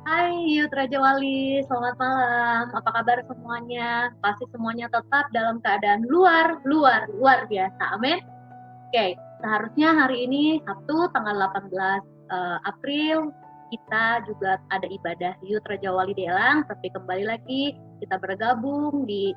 Hai Yud Raja Wali, selamat malam. Apa kabar semuanya? Pasti semuanya tetap dalam keadaan luar biasa. Amin. Oke, seharusnya hari ini Sabtu tanggal 18 April kita juga ada ibadah Yud Raja Wali Delang, tapi kembali lagi kita bergabung di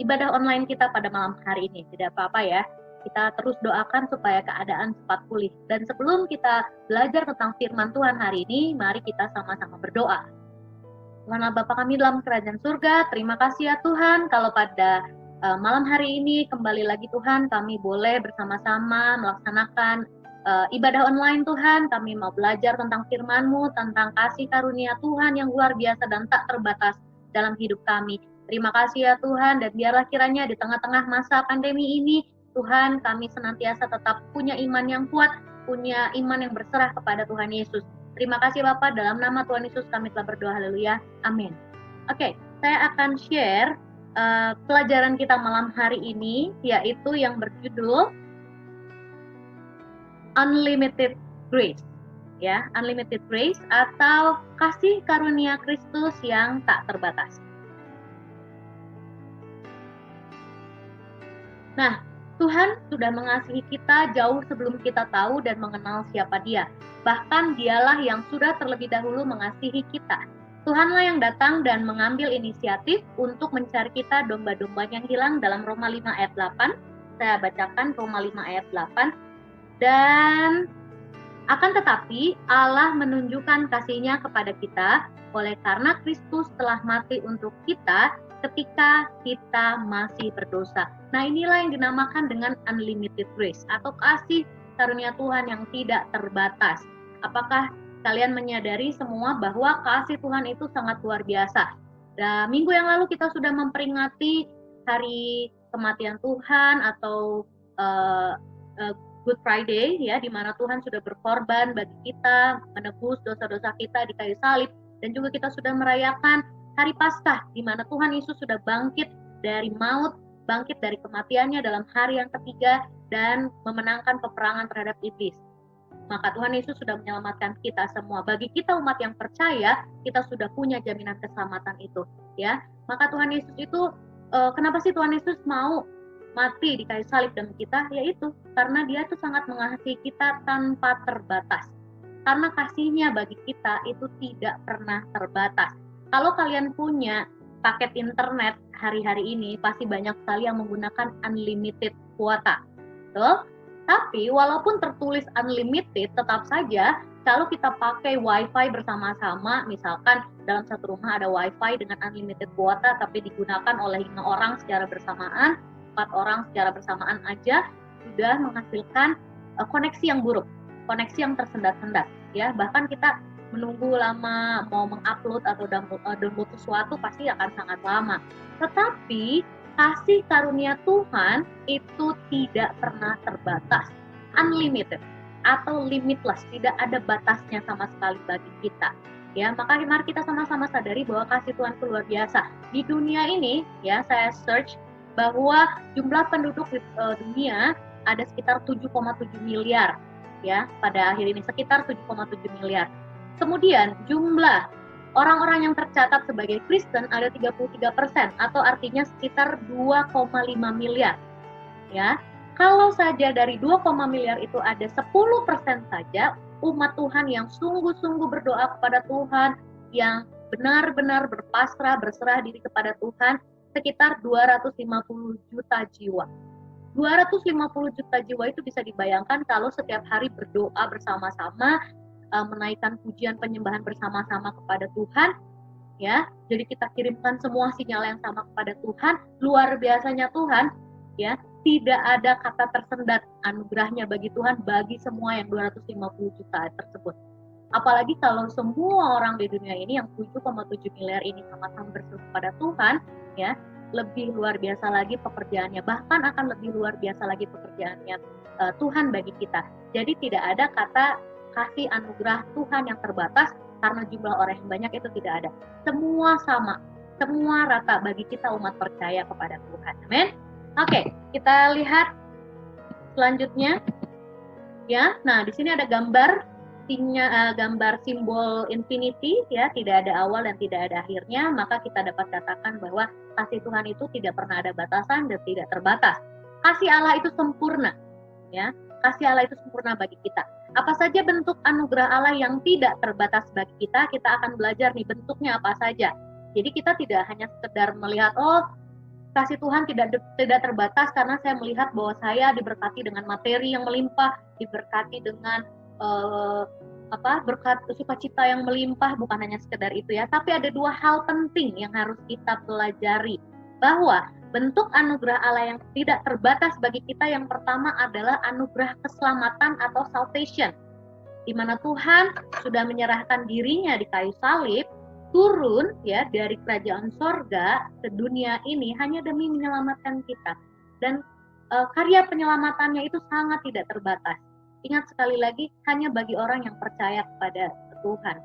ibadah online kita pada malam hari ini. Tidak apa-apa ya. Kita terus doakan supaya keadaan cepat pulih. Dan sebelum kita belajar tentang firman Tuhan hari ini, mari kita sama-sama berdoa. Tuhan Bapa kami dalam kerajaan surga, terima kasih ya Tuhan kalau pada malam hari ini kembali lagi Tuhan kami boleh bersama-sama melaksanakan ibadah online Tuhan. Kami mau belajar tentang firman-Mu, tentang kasih karunia Tuhan yang luar biasa dan tak terbatas dalam hidup kami. Terima kasih ya Tuhan, dan biarlah kiranya di tengah-tengah masa pandemi ini Tuhan, kami senantiasa tetap punya iman yang kuat, punya iman yang berserah kepada Tuhan Yesus. Terima kasih Bapak, dalam nama Tuhan Yesus kami telah berdoa, haleluya, amin. Oke, saya akan share pelajaran kita malam hari ini, yaitu yang berjudul Unlimited Grace. Ya, Unlimited Grace atau kasih karunia Kristus yang tak terbatas. Nah, Tuhan sudah mengasihi kita jauh sebelum kita tahu dan mengenal siapa Dia. Bahkan Dialah yang sudah terlebih dahulu mengasihi kita. Tuhanlah yang datang dan mengambil inisiatif untuk mencari kita domba-domba yang hilang dalam Roma 5 ayat 8. Saya bacakan Roma 5 ayat 8. Dan akan tetapi Allah menunjukkan kasih-Nya kepada kita oleh karena Kristus telah mati untuk kita ketika kita masih berdosa. Nah, inilah yang dinamakan dengan unlimited grace atau kasih karunia Tuhan yang tidak terbatas. Apakah kalian menyadari semua bahwa kasih Tuhan itu sangat luar biasa? Nah, minggu yang lalu kita sudah memperingati hari kematian Tuhan atau Good Friday, ya, di mana Tuhan sudah berkorban bagi kita, menebus dosa-dosa kita di kayu salib, dan juga kita sudah merayakan Hari Paskah, di mana Tuhan Yesus sudah bangkit dari maut, bangkit dari kematiannya dalam hari yang ketiga, dan memenangkan peperangan terhadap iblis. Maka Tuhan Yesus sudah menyelamatkan kita semua. Bagi kita umat yang percaya, kita sudah punya jaminan keselamatan itu. Ya, maka Tuhan Yesus itu, kenapa sih Tuhan Yesus mau mati di kayu salib demi kita? Yaitu karena Dia tuh sangat mengasihi kita tanpa terbatas. Karena kasih-Nya bagi kita itu tidak pernah terbatas. Kalau kalian punya paket internet hari-hari ini, pasti banyak sekali yang menggunakan unlimited kuota. Betul? Tapi walaupun tertulis unlimited, tetap saja kalau kita pakai wifi bersama-sama, misalkan dalam satu rumah ada wifi dengan unlimited kuota, tapi digunakan oleh 5 orang secara bersamaan, 4 orang secara bersamaan aja, sudah menghasilkan koneksi yang buruk, koneksi yang tersendat-sendat. Ya, bahkan kita menunggu lama mau mengupload atau download sesuatu pasti akan sangat lama. Tetapi kasih karunia Tuhan itu tidak pernah terbatas, unlimited atau limitless, tidak ada batasnya sama sekali bagi kita. Ya, maka mari kita sama-sama sadari bahwa kasih Tuhan itu luar biasa. Di dunia ini, ya, saya search bahwa jumlah penduduk di dunia ada sekitar 7,7 miliar, ya, pada akhir ini sekitar 7,7 miliar. Kemudian jumlah orang-orang yang tercatat sebagai Kristen ada 33%, atau artinya sekitar 2,5 miliar. Ya, kalau saja dari 2, miliar itu ada 10% saja umat Tuhan yang sungguh-sungguh berdoa kepada Tuhan, yang benar-benar berpasrah, berserah diri kepada Tuhan, sekitar 250 juta jiwa. 250 juta jiwa itu bisa dibayangkan kalau setiap hari berdoa bersama-sama, menaikkan pujian penyembahan bersama-sama kepada Tuhan, ya. Jadi kita kirimkan semua sinyal yang sama kepada Tuhan. Luar biasanya Tuhan, ya. Tidak ada kata tersendat anugerahnya bagi Tuhan bagi semua yang 250 juta tersebut. Apalagi kalau semua orang di dunia ini yang 7,7 miliar ini sama-sama berseru kepada Tuhan, ya, lebih luar biasa lagi pekerjaannya. Bahkan akan lebih luar biasa lagi pekerjaannya Tuhan bagi kita. Jadi tidak ada kata kasih anugerah Tuhan yang terbatas karena jumlah orang yang banyak, itu tidak ada. Semua sama, semua rata bagi kita umat percaya kepada Tuhan. Amin. Oke, kita lihat selanjutnya. Ya, nah di sini ada gambar gambar simbol infinity, ya, tidak ada awal dan tidak ada akhirnya, maka kita dapat katakan bahwa kasih Tuhan itu tidak pernah ada batasan dan tidak terbatas. Kasih Allah itu sempurna, ya. Kasih Allah itu sempurna bagi kita. Apa saja bentuk anugerah Allah yang tidak terbatas bagi kita akan belajar nih bentuknya apa saja. Jadi kita tidak hanya sekedar melihat, oh, kasih Tuhan tidak terbatas karena saya melihat bahwa saya diberkati dengan materi yang melimpah, diberkati dengan berkat sukacita yang melimpah. Bukan hanya sekedar itu, ya, tapi ada dua hal penting yang harus kita pelajari, bahwa bentuk anugerah Allah yang tidak terbatas bagi kita yang pertama adalah anugerah keselamatan atau salvation, di mana Tuhan sudah menyerahkan dirinya di kayu salib, turun, ya, dari kerajaan sorga ke dunia ini hanya demi menyelamatkan kita. Dan karya penyelamatannya itu sangat tidak terbatas. Ingat sekali lagi, hanya bagi orang yang percaya kepada Tuhan.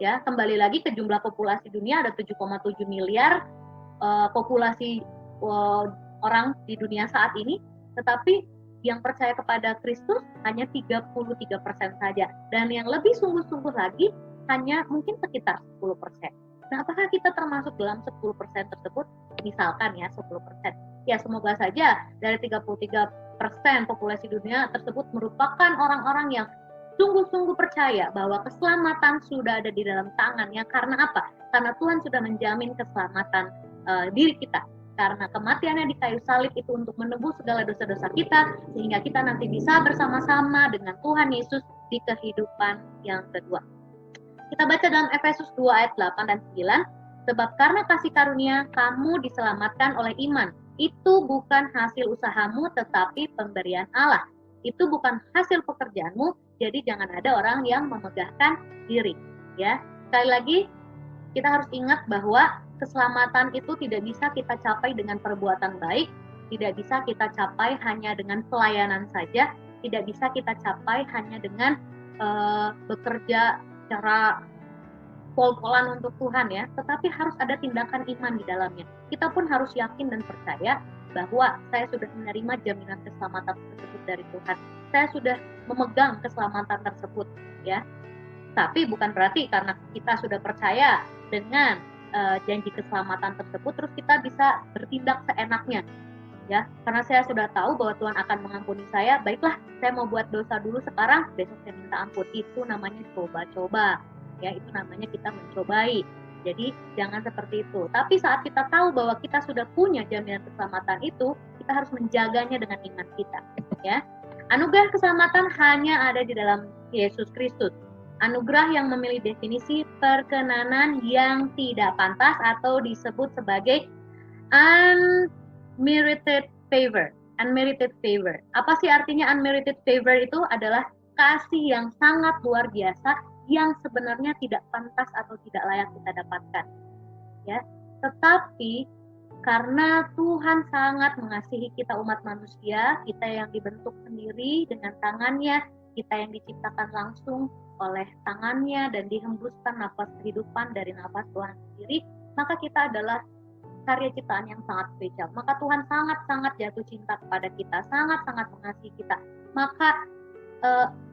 Ya, kembali lagi ke jumlah populasi dunia, ada 7,7 miliar populasi orang di dunia saat ini, tetapi yang percaya kepada Kristus hanya 33% saja. Dan yang lebih sungguh-sungguh lagi, hanya mungkin sekitar 10%. Nah, apakah kita termasuk dalam 10% tersebut? Misalkan, ya, 10%. Ya, semoga saja dari 33% populasi dunia tersebut merupakan orang-orang yang sungguh-sungguh percaya bahwa keselamatan sudah ada di dalam tangannya. Karena apa? Karena Tuhan sudah menjamin keselamatan diri kita. Karena kematiannya di kayu salib itu untuk menebus segala dosa-dosa kita, sehingga kita nanti bisa bersama-sama dengan Tuhan Yesus di kehidupan yang kedua. Kita baca dalam Efesus 2 ayat 8 dan 9, sebab karena kasih karunia kamu diselamatkan oleh iman. Itu bukan hasil usahamu, tetapi pemberian Allah. Itu bukan hasil pekerjaanmu, jadi jangan ada orang yang memegahkan diri. Ya, sekali lagi kita harus ingat bahwa keselamatan itu tidak bisa kita capai dengan perbuatan baik, tidak bisa kita capai hanya dengan pelayanan saja, tidak bisa kita capai hanya dengan bekerja secara pol-polan untuk Tuhan, ya, tetapi harus ada tindakan iman di dalamnya. Kita pun harus yakin dan percaya bahwa saya sudah menerima jaminan keselamatan tersebut dari Tuhan. Saya sudah memegang keselamatan tersebut, ya. Tapi bukan berarti karena kita sudah percaya dengan janji keselamatan tersebut terus kita bisa bertindak seenaknya, ya. Karena saya sudah tahu bahwa Tuhan akan mengampuni saya, baiklah, saya mau buat dosa dulu sekarang, besok saya minta ampun. Itu namanya coba-coba, ya, itu namanya kita mencobai. Jadi jangan seperti itu. Tapi saat kita tahu bahwa kita sudah punya jaminan keselamatan itu, kita harus menjaganya dengan iman kita, ya. Anugerah keselamatan hanya ada di dalam Yesus Kristus. Anugerah yang memiliki definisi perkenanan yang tidak pantas atau disebut sebagai unmerited favor. Unmerited favor. Apa sih artinya unmerited favor? Itu adalah kasih yang sangat luar biasa yang sebenarnya tidak pantas atau tidak layak kita dapatkan. Ya, tetapi karena Tuhan sangat mengasihi kita umat manusia, kita yang dibentuk sendiri dengan tangannya, kita yang diciptakan langsung oleh tangannya dan dihembuskan nafas kehidupan dari nafas Tuhan sendiri, maka kita adalah karya ciptaan yang sangat spesial. Maka Tuhan sangat-sangat jatuh cinta kepada kita, sangat-sangat mengasihi kita. Maka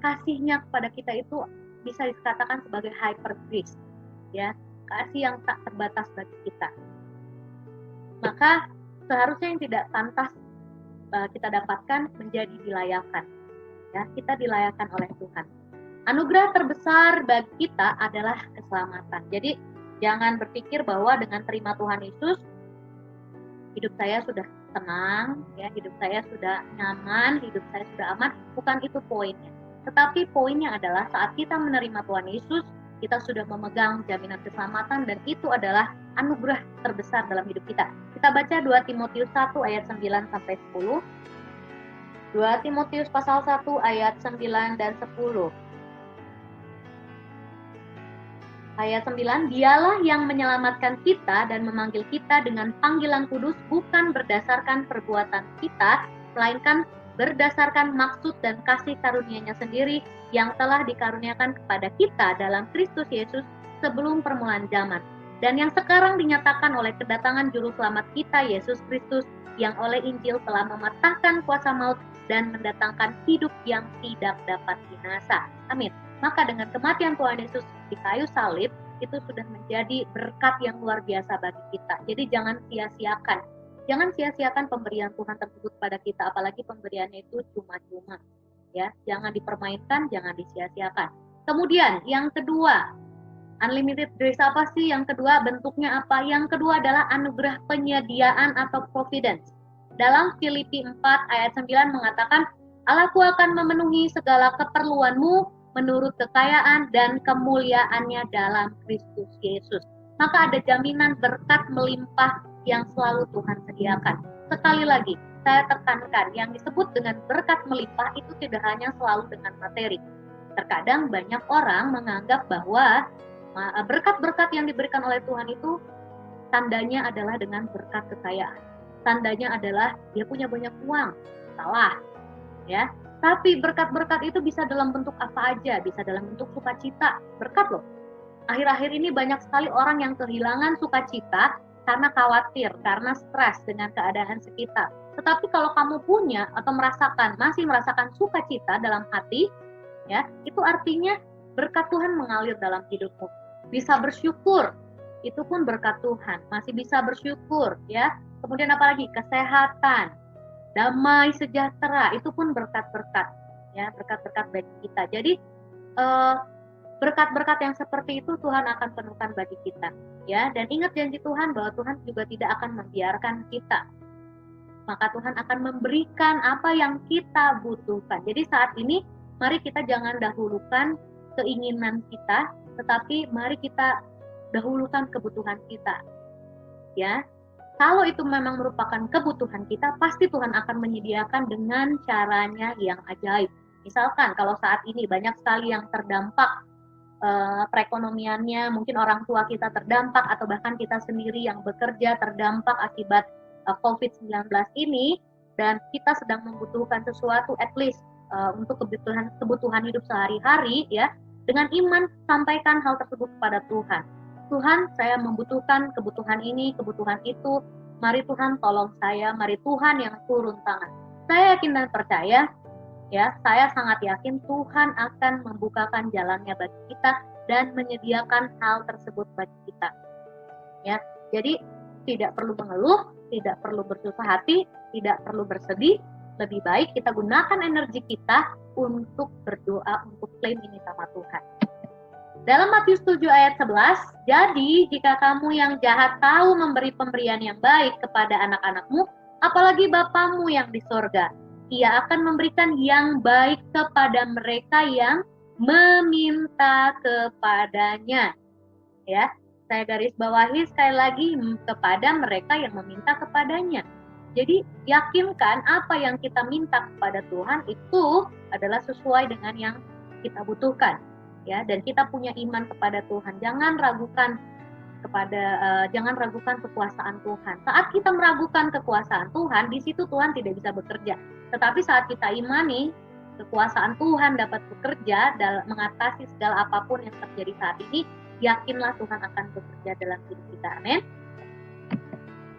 kasihnya kepada kita itu bisa dikatakan sebagai hyper grace, ya, kasih yang tak terbatas bagi kita. Maka seharusnya yang tidak pantas kita dapatkan menjadi dilayakan, ya, kita dilayakan oleh Tuhan. Anugerah terbesar bagi kita adalah keselamatan. Jadi jangan berpikir bahwa dengan terima Tuhan Yesus hidup saya sudah tenang, ya, hidup saya sudah nyaman, hidup saya sudah aman. Bukan itu poinnya. Tetapi poinnya adalah saat kita menerima Tuhan Yesus, kita sudah memegang jaminan keselamatan dan itu adalah anugerah terbesar dalam hidup kita. Kita baca 2 Timotius 1 ayat 9 sampai 10. 2 Timotius pasal 1 ayat 9 dan 10. Ayat 9, dialah yang menyelamatkan kita dan memanggil kita dengan panggilan kudus bukan berdasarkan perbuatan kita, melainkan berdasarkan maksud dan kasih karunia-Nya sendiri yang telah dikaruniakan kepada kita dalam Kristus Yesus sebelum permulaan zaman, dan yang sekarang dinyatakan oleh kedatangan juru selamat kita Yesus Kristus, yang oleh Injil telah mematahkan kuasa maut dan mendatangkan hidup yang tidak dapat binasa. Amin. Maka dengan kematian Tuhan Yesus di kayu salib, itu sudah menjadi berkat yang luar biasa bagi kita. Jadi jangan sia-siakan. Jangan sia-siakan pemberian Tuhan tersebut pada kita, apalagi pemberiannya itu cuma-cuma. Ya, jangan dipermainkan, jangan disia-siakan. Kemudian yang kedua, unlimited grace apa sih? Yang kedua bentuknya apa? Yang kedua adalah anugerah penyediaan atau providence. Dalam Filipi 4 ayat 9 mengatakan, Allahku akan memenuhi segala keperluanmu menurut kekayaan dan kemuliaannya dalam Kristus Yesus. Maka ada jaminan berkat melimpah yang selalu Tuhan sediakan. Sekali lagi, saya tekankan, yang disebut dengan berkat melimpah itu tidak hanya selalu dengan materi. Terkadang banyak orang menganggap bahwa berkat-berkat yang diberikan oleh Tuhan itu tandanya adalah dengan berkat kekayaan. Tandanya adalah dia punya banyak uang. Salah. Ya. Tapi berkat-berkat itu bisa dalam bentuk apa aja, bisa dalam bentuk sukacita. Berkat loh. Akhir-akhir ini banyak sekali orang yang kehilangan sukacita karena khawatir, karena stres dengan keadaan sekitar. Tetapi kalau kamu punya atau masih merasakan sukacita dalam hati, ya, itu artinya berkat Tuhan mengalir dalam hidupmu. Bisa bersyukur, itu pun berkat Tuhan. Masih bisa bersyukur, ya. Kemudian apalagi? Kesehatan, damai sejahtera, itu pun berkat-berkat, ya, berkat-berkat bagi kita. Jadi berkat-berkat yang seperti itu Tuhan akan penuhkan bagi kita, ya. Dan ingat janji Tuhan bahwa Tuhan juga tidak akan membiarkan kita. Maka Tuhan akan memberikan apa yang kita butuhkan. Jadi saat ini mari kita jangan dahulukan keinginan kita, tetapi mari kita dahulukan kebutuhan kita. Ya. Kalau itu memang merupakan kebutuhan kita, pasti Tuhan akan menyediakan dengan caranya yang ajaib. Misalkan kalau saat ini banyak sekali yang terdampak perekonomiannya, mungkin orang tua kita terdampak atau bahkan kita sendiri yang bekerja terdampak akibat COVID-19 ini, dan kita sedang membutuhkan sesuatu at least untuk kebutuhan hidup sehari-hari, ya, dengan iman sampaikan hal tersebut kepada Tuhan. Tuhan, saya membutuhkan kebutuhan ini, kebutuhan itu, mari Tuhan tolong saya, mari Tuhan yang turun tangan. Saya yakin dan percaya, ya, saya sangat yakin Tuhan akan membukakan jalannya bagi kita dan menyediakan hal tersebut bagi kita. Ya, jadi tidak perlu mengeluh, tidak perlu bersusah hati, tidak perlu bersedih. Lebih baik kita gunakan energi kita untuk berdoa, untuk klaim ini sama Tuhan. Dalam Matius 7 ayat 11, jadi jika kamu yang jahat tahu memberi pemberian yang baik kepada anak-anakmu, apalagi Bapamu yang di sorga, Ia akan memberikan yang baik kepada mereka yang meminta kepadanya. Ya, saya garis bawahi sekali lagi, kepada mereka yang meminta kepadanya. Jadi yakinkan apa yang kita minta kepada Tuhan itu adalah sesuai dengan yang kita butuhkan. Ya, dan kita punya iman kepada Tuhan. Jangan ragukan kekuasaan Tuhan. Saat kita meragukan kekuasaan Tuhan, di situ Tuhan tidak bisa bekerja. Tetapi saat kita imani kekuasaan Tuhan dapat bekerja dalam mengatasi segala apapun yang terjadi saat ini, yakinlah Tuhan akan bekerja dalam hidup kita. Amin.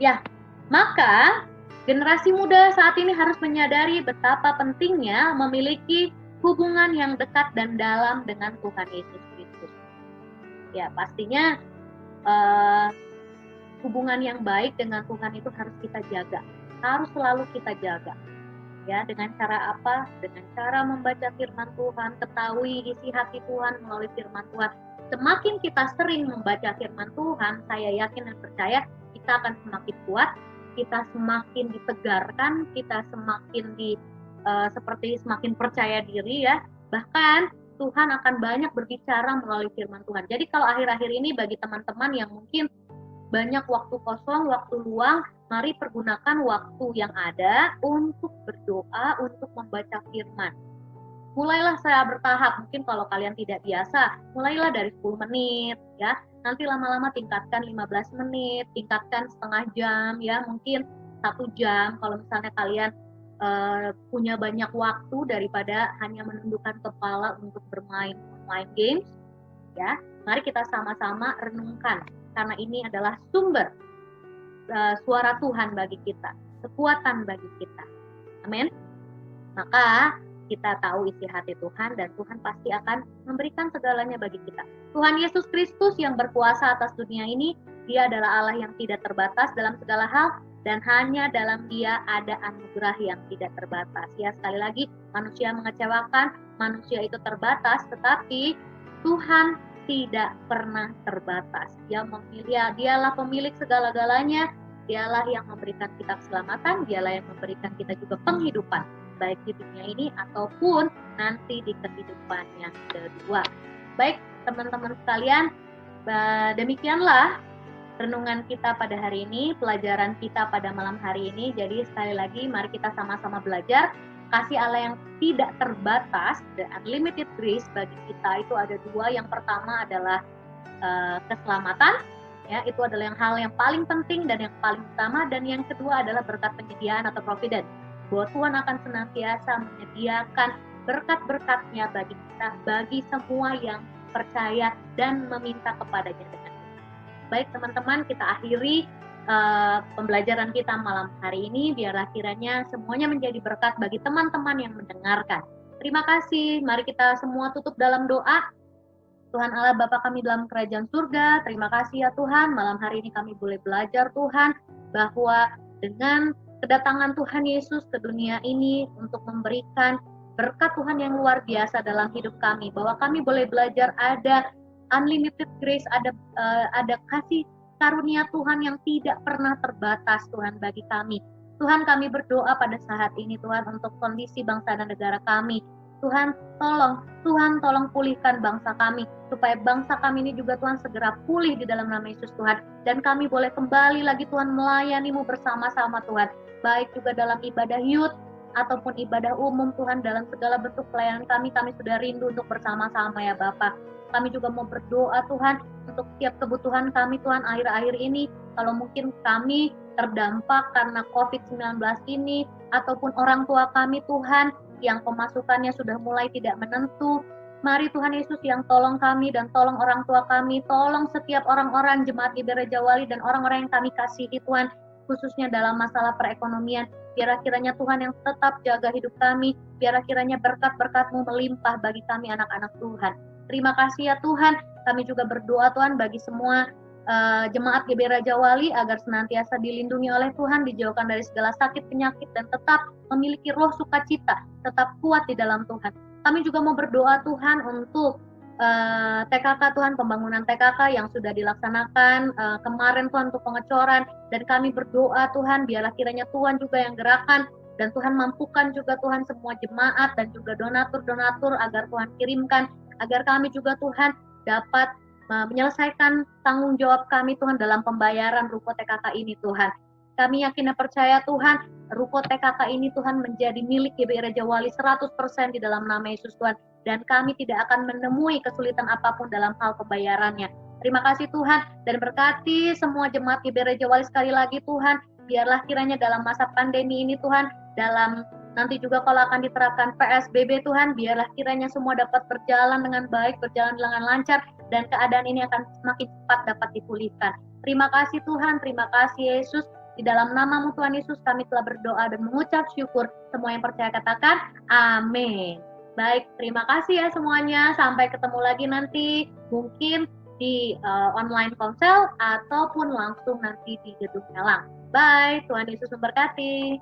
Ya, maka generasi muda saat ini harus menyadari betapa pentingnya memiliki hubungan yang dekat dan dalam dengan Tuhan Yesus Kristus. Ya, pastinya hubungan yang baik dengan Tuhan itu harus kita jaga, harus selalu kita jaga. Ya, dengan cara apa? Dengan cara membaca firman Tuhan, ketahui isi hati Tuhan melalui firman Tuhan. Semakin kita sering membaca firman Tuhan, saya yakin dan percaya kita akan semakin kuat, kita semakin ditegarkan, kita semakin seperti semakin percaya diri, ya. Bahkan Tuhan akan banyak berbicara melalui firman Tuhan. Jadi kalau akhir-akhir ini bagi teman-teman yang mungkin banyak waktu kosong, waktu luang, mari pergunakan waktu yang ada untuk berdoa, untuk membaca firman. Mulailah saya bertahap, mungkin kalau kalian tidak biasa, mulailah dari 10 menit, ya. Nanti lama-lama tingkatkan 15 menit, tingkatkan setengah jam, ya, mungkin 1 jam kalau misalnya kalian punya banyak waktu daripada hanya menundukkan kepala untuk bermain online games, ya. Mari kita sama-sama renungkan, karena ini adalah sumber suara Tuhan bagi kita, kekuatan bagi kita. Amin. Maka kita tahu isi hati Tuhan dan Tuhan pasti akan memberikan segalanya bagi kita. Tuhan Yesus Kristus yang berkuasa atas dunia ini, Dia adalah Allah yang tidak terbatas dalam segala hal dan hanya dalam Dia ada anugerah yang tidak terbatas. Ya, sekali lagi, manusia mengecewakan, manusia itu terbatas, tetapi Tuhan tidak pernah terbatas. Dialah pemilik segala-galanya, Dialah yang memberikan kita keselamatan, Dialah yang memberikan kita juga penghidupan, baik di dunia ini ataupun nanti di kehidupan yang kedua. Baik, teman-teman sekalian, demikianlah renungan kita pada hari ini, pelajaran kita pada malam hari ini. Jadi sekali lagi, mari kita sama-sama belajar. Kasih Allah yang tidak terbatas, the unlimited grace bagi kita itu ada dua. Yang pertama adalah keselamatan, ya, itu adalah hal yang paling penting dan yang paling utama. Dan yang kedua adalah berkat penyediaan atau providence, bahwa Tuhan akan senantiasa menyediakan berkat-berkatnya bagi kita, bagi semua yang percaya dan meminta kepadanya dengan benar. Baik teman-teman, kita akhiri pembelajaran kita malam hari ini. Biarlah kiranya semuanya menjadi berkat bagi teman-teman yang mendengarkan. Terima kasih. Mari kita semua tutup dalam doa. Tuhan Allah Bapa kami dalam kerajaan surga, terima kasih ya Tuhan, malam hari ini kami boleh belajar Tuhan, bahwa dengan kedatangan Tuhan Yesus ke dunia ini untuk memberikan berkat Tuhan yang luar biasa dalam hidup kami, bahwa kami boleh belajar ada unlimited grace, ada kasih karunia Tuhan yang tidak pernah terbatas Tuhan bagi kami. Tuhan, kami berdoa pada saat ini Tuhan untuk kondisi bangsa dan negara kami. Tuhan tolong pulihkan bangsa kami, supaya bangsa kami ini juga Tuhan segera pulih di dalam nama Yesus Tuhan, dan kami boleh kembali lagi Tuhan melayani-Mu bersama-sama Tuhan, baik juga dalam ibadah youth ataupun ibadah umum Tuhan, dalam segala bentuk pelayanan kami sudah rindu untuk bersama-sama ya Bapa. Kami juga mau berdoa Tuhan untuk setiap kebutuhan kami Tuhan akhir-akhir ini, kalau mungkin kami terdampak karena COVID-19 ini, ataupun orang tua kami Tuhan yang pemasukannya sudah mulai tidak menentu. Mari Tuhan Yesus yang tolong kami dan tolong orang tua kami, tolong setiap orang-orang jemaat GBI Raja Wali dan orang-orang yang kami kasihi Tuhan, khususnya dalam masalah perekonomian. Biar kiranya Tuhan yang tetap jaga hidup kami, biar kiranya berkat-berkat-Mu melimpah bagi kami anak-anak Tuhan. Terima kasih ya Tuhan, kami juga berdoa Tuhan bagi semua jemaat GBI Raja Wali agar senantiasa dilindungi oleh Tuhan, dijauhkan dari segala sakit penyakit dan tetap memiliki roh sukacita, tetap kuat di dalam Tuhan. Kami juga mau berdoa Tuhan untuk TKK Tuhan, pembangunan TKK yang sudah dilaksanakan kemarin Tuhan untuk pengecoran, dan kami berdoa Tuhan biarlah kiranya Tuhan juga yang gerakan, dan Tuhan mampukan juga Tuhan semua jemaat dan juga donatur-donatur agar Tuhan kirimkan, agar kami juga Tuhan dapat menyelesaikan tanggung jawab kami Tuhan dalam pembayaran ruko TKK ini Tuhan. Kami yakin dan percaya Tuhan, ruko TKK ini Tuhan menjadi milik GBI Raja Wali 100% di dalam nama Yesus Tuhan. Dan kami tidak akan menemui kesulitan apapun dalam hal pembayarannya. Terima kasih Tuhan, dan berkati semua jemaat GBI Raja Wali sekali lagi Tuhan. Biarlah kiranya dalam masa pandemi ini Tuhan, dalam nanti juga kalau akan diterapkan PSBB Tuhan, biarlah kiranya semua dapat berjalan dengan baik, berjalan dengan lancar, dan keadaan ini akan semakin cepat dapat dipulihkan. Terima kasih Tuhan, terima kasih Yesus. Di dalam nama-Mu Tuhan Yesus kami telah berdoa dan mengucap syukur. Semua yang percaya katakan amin. Baik, terima kasih ya semuanya. Sampai ketemu lagi nanti, mungkin di online konsel ataupun langsung nanti di gedung Elang. Bye, Tuhan Yesus memberkati.